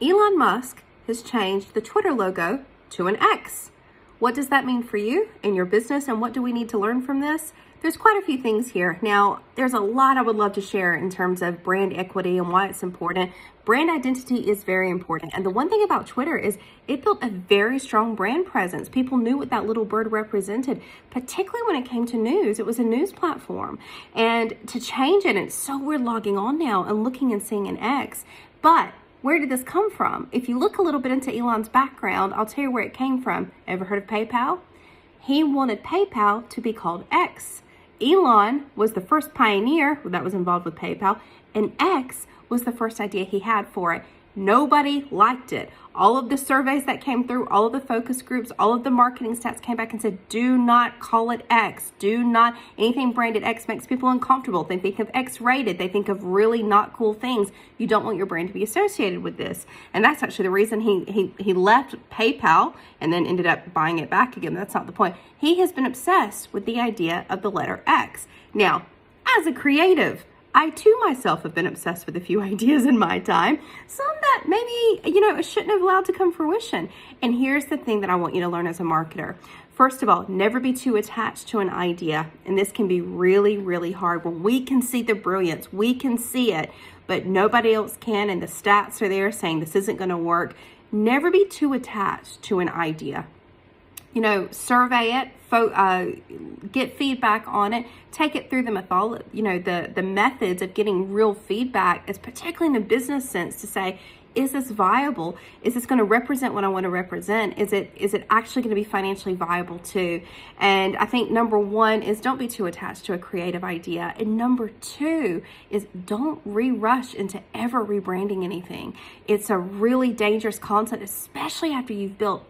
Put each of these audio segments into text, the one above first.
Elon Musk has changed the Twitter logo to an X. What does that mean for you and your business, and what do we need to learn from this? There's quite a few things here. Now, there's a lot I would love to share in terms of brand equity and why it's important. Brand identity is very important. And the one thing about Twitter is it built a very strong brand presence. People knew what that little bird represented, particularly when it came to news. It was a news platform. And to change it, it's so weird logging on now and looking and seeing an X. But where did this come from? If you look a little bit into Elon's background, I'll tell you where it came from. Ever heard of PayPal? He wanted PayPal to be called X. Elon was the first pioneer that was involved with PayPal, and X was the first idea he had for it. Nobody liked it. All of the surveys that came through, all of the focus groups, all of the marketing stats came back and said, do not call it X. Do not, anything branded X makes people uncomfortable. They think of X-rated. They think of really not cool things. You don't want your brand to be associated with this. And that's actually the reason he left PayPal and then ended up buying it back again. That's not the point. He has been obsessed with the idea of the letter X. Now, as a creative, I too myself have been obsessed with a few ideas in my time, some that maybe, shouldn't have allowed to come fruition. And here's the thing that I want you to learn as a marketer. First of all, never be too attached to an idea. And this can be really, really hard when we can see the brilliance, we can see it, but nobody else can. And the stats are there saying this isn't going to work. Never be too attached to an idea. Survey it, get feedback on it, take it through the methods of getting real feedback, is particularly in the business sense, to say, is this viable? Is this going to represent what I want to represent? Is it actually going to be financially viable too? And I think number one is don't be too attached to a creative idea. And number two is don't rush into ever rebranding anything. It's a really dangerous concept, especially after you've built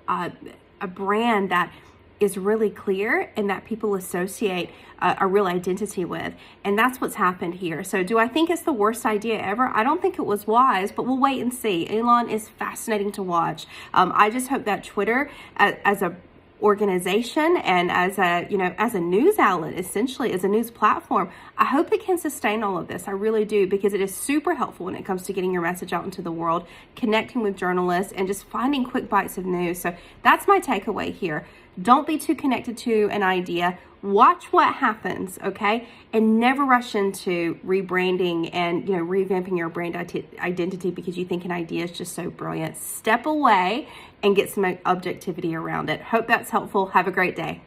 a brand that is really clear and that people associate a real identity with. And that's what's happened here. So do I think it's the worst idea ever? I don't think it was wise, but we'll wait and see. Elon is fascinating to watch. I just hope that Twitter as a organization and as a news outlet, essentially as a news platform, I hope it can sustain all of this. I really do, because it is super helpful when it comes to getting your message out into the world, connecting with journalists, and just finding quick bites of news. So that's my takeaway here. Don't be too connected to an idea. Watch what happens, okay? And never rush into rebranding and revamping your brand identity because you think an idea is just so brilliant. Step away and get some objectivity around it. Hope that's helpful. Have a great day.